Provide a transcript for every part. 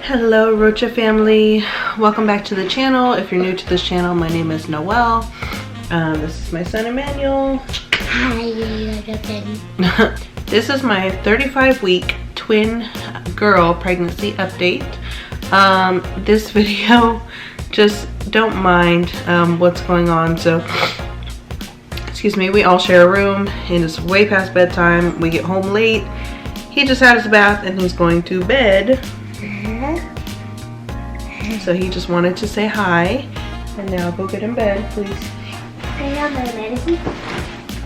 Hello Rocha family, welcome back to the channel. If you're new to this channel, my name is Noelle. This is my son Emmanuel. Hi. This is my 35-week twin girl pregnancy update. This video, just don't mind what's going on. So excuse me, we all share a room and it's way past bedtime. We get home late. He just had his bath and he's going to bed. So he just wanted to say hi, and now go get in bed, please. I have my medicine.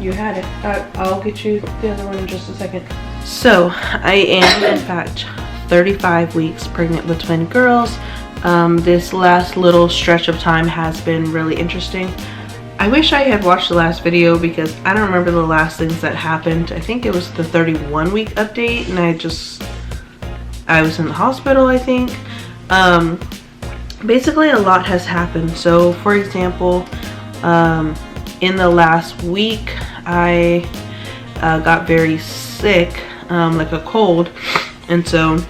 You had it. I'll get you the other one in just a second. So I am in fact 35 weeks pregnant with twin girls. This last little stretch of time has been really interesting. I wish I had watched the last video because I don't remember the last things that happened. I think it was the 31-week update, and I was in the hospital, I think. Basically a lot has happened. So for example, in the last week I got very sick, like a cold, and so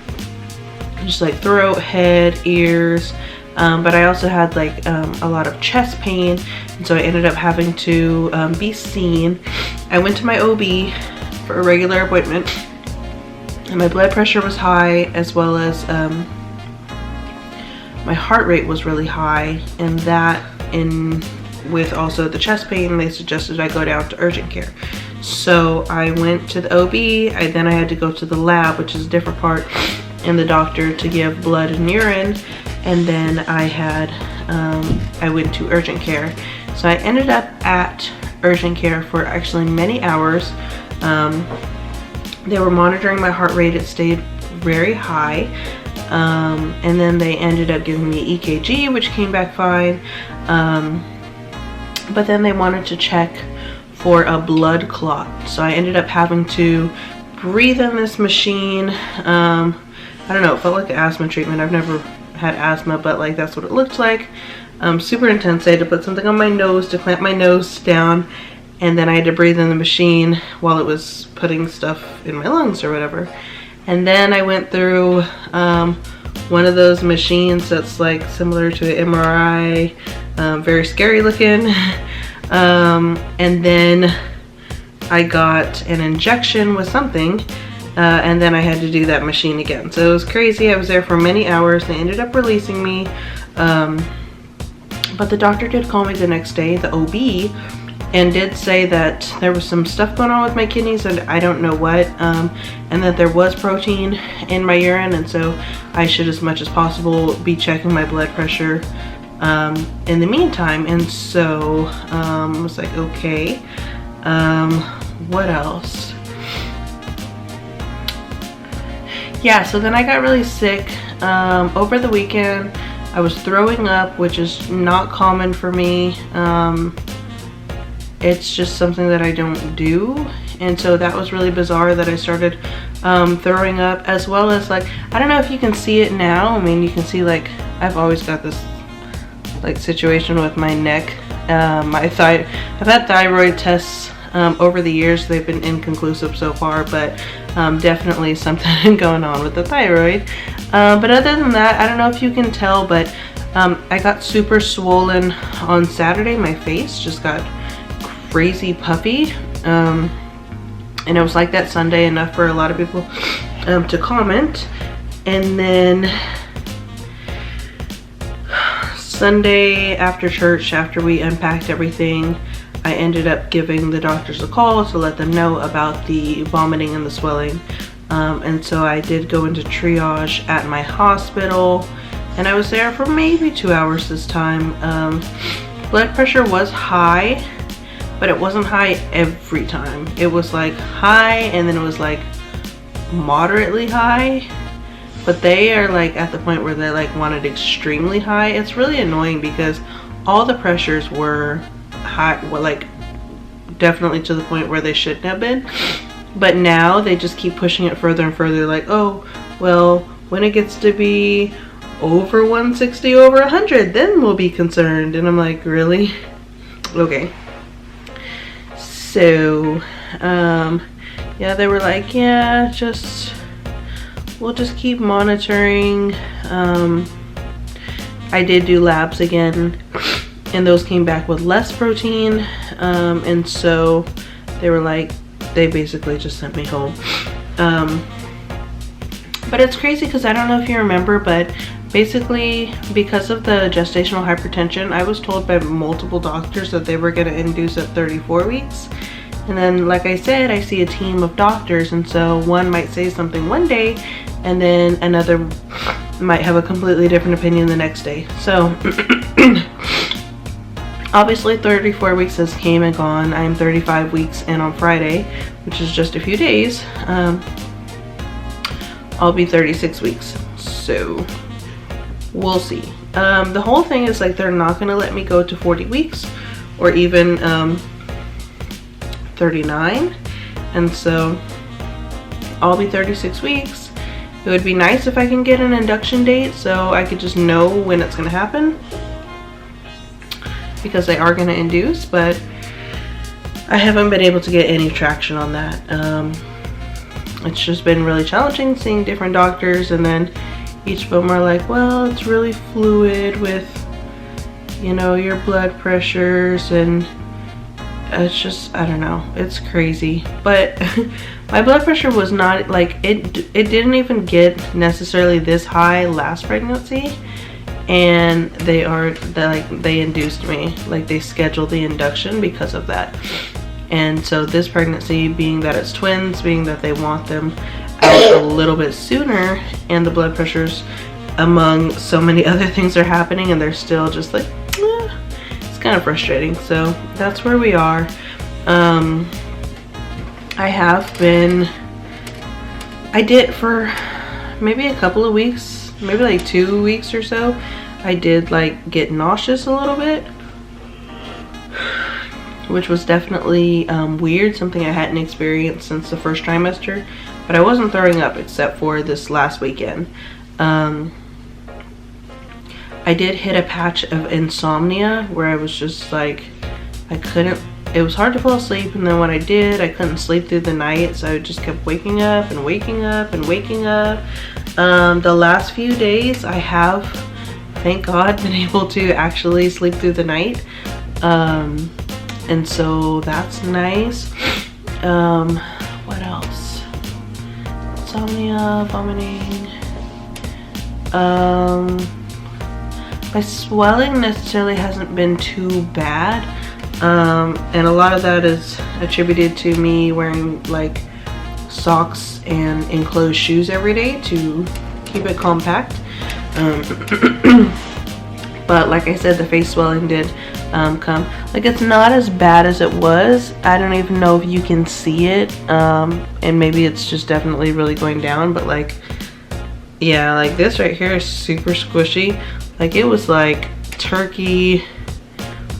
just like throat, head, ears, but I also had like a lot of chest pain, and so I ended up having to be seen. I went to my OB for a regular appointment, and my blood pressure was high, as well as my heart rate was really high, and that with also the chest pain, they suggested I go down to urgent care. So I went to the OB, then I had to go to the lab, which is a different part, and the doctor to give blood and urine, and then I went to urgent care. So I ended up at urgent care for actually many hours. They were monitoring my heart rate. It stayed very high. And then they ended up giving me EKG, which came back fine. But then they wanted to check for a blood clot. So I ended up having to breathe in this machine. I don't know, it felt like an asthma treatment. I've never had asthma, but like that's what it looked like. Super intense. I had to put something on my nose to clamp my nose down, and then I had to breathe in the machine while it was putting stuff in my lungs or whatever. And then I went through one of those machines that's like similar to an MRI, very scary looking. And then I got an injection with something, and then I had to do that machine again. So it was crazy. I was there for many hours. They ended up releasing me. But the doctor did call me the next day, the OB, and did say that there was some stuff going on with my kidneys, and I don't know what, and that there was protein in my urine, and so I should, as much as possible, be checking my blood pressure in the meantime. And so I was like, okay, what else? Yeah, so then I got really sick over the weekend. I was throwing up, which is not common for me. It's just something that I don't do, and so that was really bizarre that I started throwing up, as well as like, I don't know if you can see it now. I mean, you can see like I've always got this like situation with my neck. I've had thyroid tests over the years. They've been inconclusive so far, but definitely something going on with the thyroid. But other than that, I don't know if you can tell, but I got super swollen on Saturday. My face just got crazy puffy, and it was like that Sunday, enough for a lot of people to comment. And then Sunday after church, after we unpacked everything, I ended up giving the doctors a call to let them know about the vomiting and the swelling, and so I did go into triage at my hospital, and I was there for maybe 2 hours this time. Blood pressure was high, but it wasn't high every time. It was like high, and then it was like moderately high, but they are like at the point where they like want it extremely high. It's really annoying because all the pressures were high, well, like definitely to the point where they shouldn't have been, but now they just keep pushing it further and further, like, oh well, when it gets to be over 160, over 100, then we'll be concerned. And I'm like, really? Okay. So yeah, they were like, yeah, just we'll just keep monitoring. I did do labs again, and those came back with less protein, and so they were like, they basically just sent me home. But it's crazy because I don't know if you remember, but basically because of the gestational hypertension, I was told by multiple doctors that they were going to induce at 34 weeks. And then, like I said, I see a team of doctors, and so one might say something one day and then another might have a completely different opinion the next day. So obviously 34 weeks has came and gone. I'm 35 weeks in on Friday, which is just a few days. I'll be 36 weeks, so we'll see. The whole thing is like they're not gonna let me go to 40 weeks or even 39, and so I'll be 36 weeks. It would be nice if I can get an induction date so I could just know when it's gonna happen, because they are gonna induce, but I haven't been able to get any traction on that. It's just been really challenging seeing different doctors, and then each of them are like, well, it's really fluid with, you know, your blood pressures, and it's just, I don't know, it's crazy. But my blood pressure was not like, it didn't even get necessarily this high last pregnancy, and they induced me, like they scheduled the induction because of that. And so this pregnancy, being that it's twins, being that they want them out a little bit sooner, and the blood pressures among so many other things are happening, and they're still just like, it's kind of frustrating. So that's where we are. I did for maybe a couple of weeks, maybe like 2 weeks or so, I did like get nauseous a little bit, which was definitely weird, something I hadn't experienced since the first trimester. But I wasn't throwing up except for this last weekend. I did hit a patch of insomnia where I was just like, it was hard to fall asleep, and then when I did, I couldn't sleep through the night, so I just kept waking up and waking up and waking up. The last few days I have, thank God, been able to actually sleep through the night. And so that's nice. What else? Insomnia, vomiting. My swelling necessarily hasn't been too bad. And a lot of that is attributed to me wearing like socks and enclosed shoes every day to keep it compact. But like I said, the face swelling did come. Like, it's not as bad as it was. I don't even know if you can see it, and maybe it's just definitely really going down, but like, yeah, like this right here is super squishy. Like, it was like turkey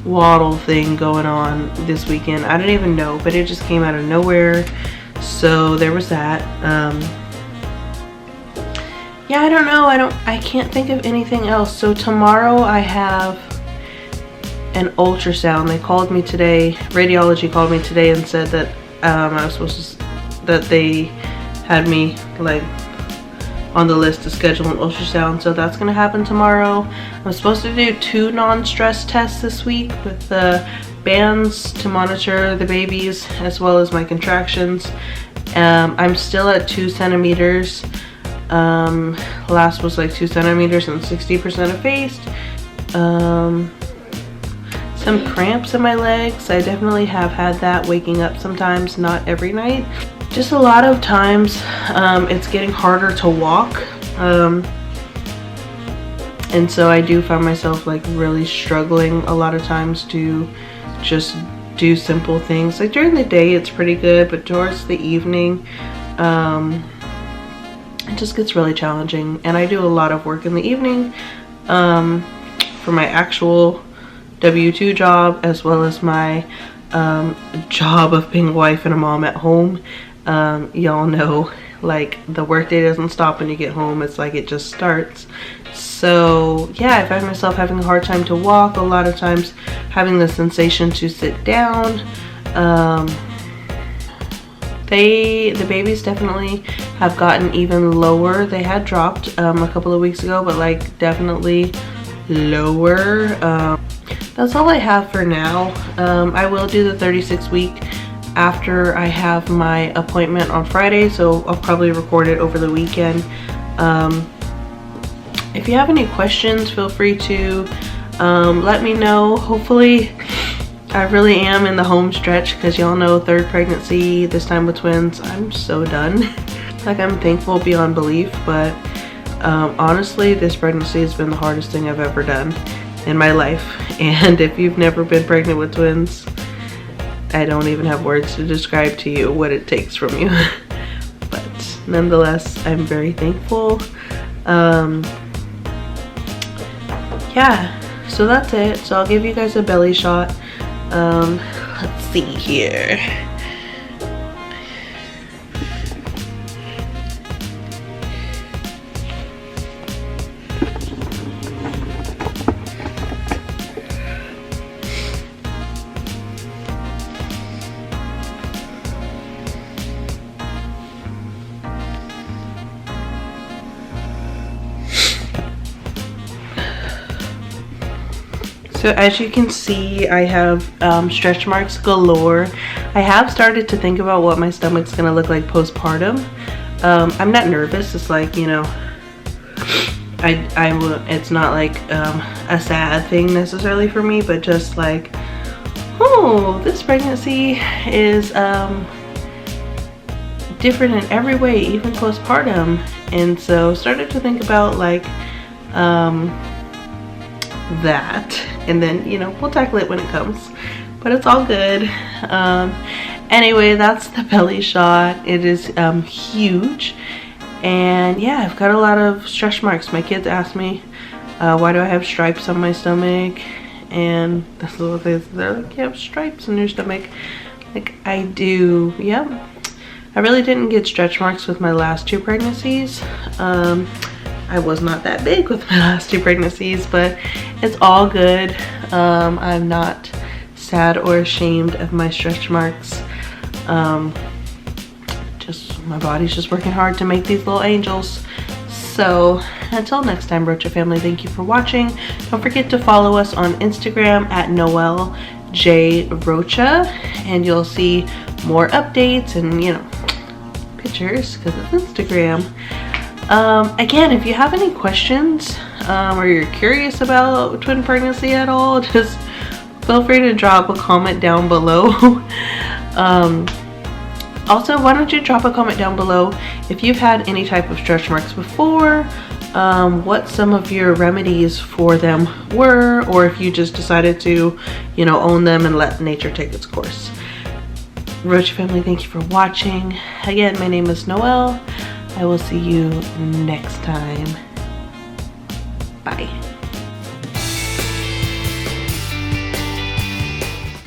waddle thing going on this weekend. I didn't even know, but it just came out of nowhere. So there was that. Yeah, I don't know. I can't think of anything else. So tomorrow I have an ultrasound. They called me today, radiology called me today and said that I was supposed to, that they had me like on the list to schedule an ultrasound. So that's gonna happen tomorrow. I'm supposed to do 2 non-stress tests this week with the bands to monitor the babies as well as my contractions. I'm still at 2 centimeters. Last was like 2 centimeters and 60% effaced. Some cramps in my legs. I definitely have had that, waking up sometimes, not every night. Just a lot of times it's getting harder to walk, and so I do find myself like really struggling a lot of times to just do simple things. Like during the day it's pretty good, but towards the evening it just gets really challenging. And I do a lot of work in the evening for my actual W-2 job, as well as my job of being a wife and a mom at home. Y'all know, like, the workday doesn't stop when you get home. It's like it just starts. So yeah, I find myself having a hard time to walk, a lot of times having the sensation to sit down. The babies definitely have gotten even lower. They had dropped a couple of weeks ago, but like definitely lower. That's all I have for now. I will do the 36 week after I have my appointment on Friday, so I'll probably record it over the weekend. If you have any questions, feel free to let me know. Hopefully I really am in the home stretch, because y'all know, third pregnancy, this time with twins, I'm so done. Like, I'm thankful beyond belief, but honestly, this pregnancy has been the hardest thing I've ever done in my life. And if you've never been pregnant with twins, I don't even have words to describe to you what it takes from you. But nonetheless, I'm very thankful. Yeah, so that's it. So I'll give you guys a belly shot. Let's see here. So as you can see, I have stretch marks galore. I have started to think about what my stomach's gonna look like postpartum. I'm not nervous. It's like, you know, it's not like a sad thing necessarily for me, but just like, oh, this pregnancy is different in every way, even postpartum. And so started to think about like that, and then, you know, we'll tackle it when it comes, but it's all good. Anyway, that's the belly shot. It is huge, and yeah, I've got a lot of stretch marks. My kids ask me why do I have stripes on my stomach, and that's what they're like, you have stripes on your stomach. Like, I do. Yep. I really didn't get stretch marks with my last two pregnancies. I was not that big with my last two pregnancies, but it's all good. I'm not sad or ashamed of my stretch marks. Just my body's just working hard to make these little angels. So until next time, Rocha family, thank you for watching. Don't forget to follow us on Instagram at Noelle J Rocha, and you'll see more updates and, you know, pictures, because it's Instagram. Again, if you have any questions or you're curious about twin pregnancy at all, just feel free to drop a comment down below. Also, why don't you drop a comment down below if you've had any type of stretch marks before, what some of your remedies for them were, or if you just decided to, you know, own them and let nature take its course. Rocha family, thank you for watching. Again, my name is Noelle. I will see you next time. Bye.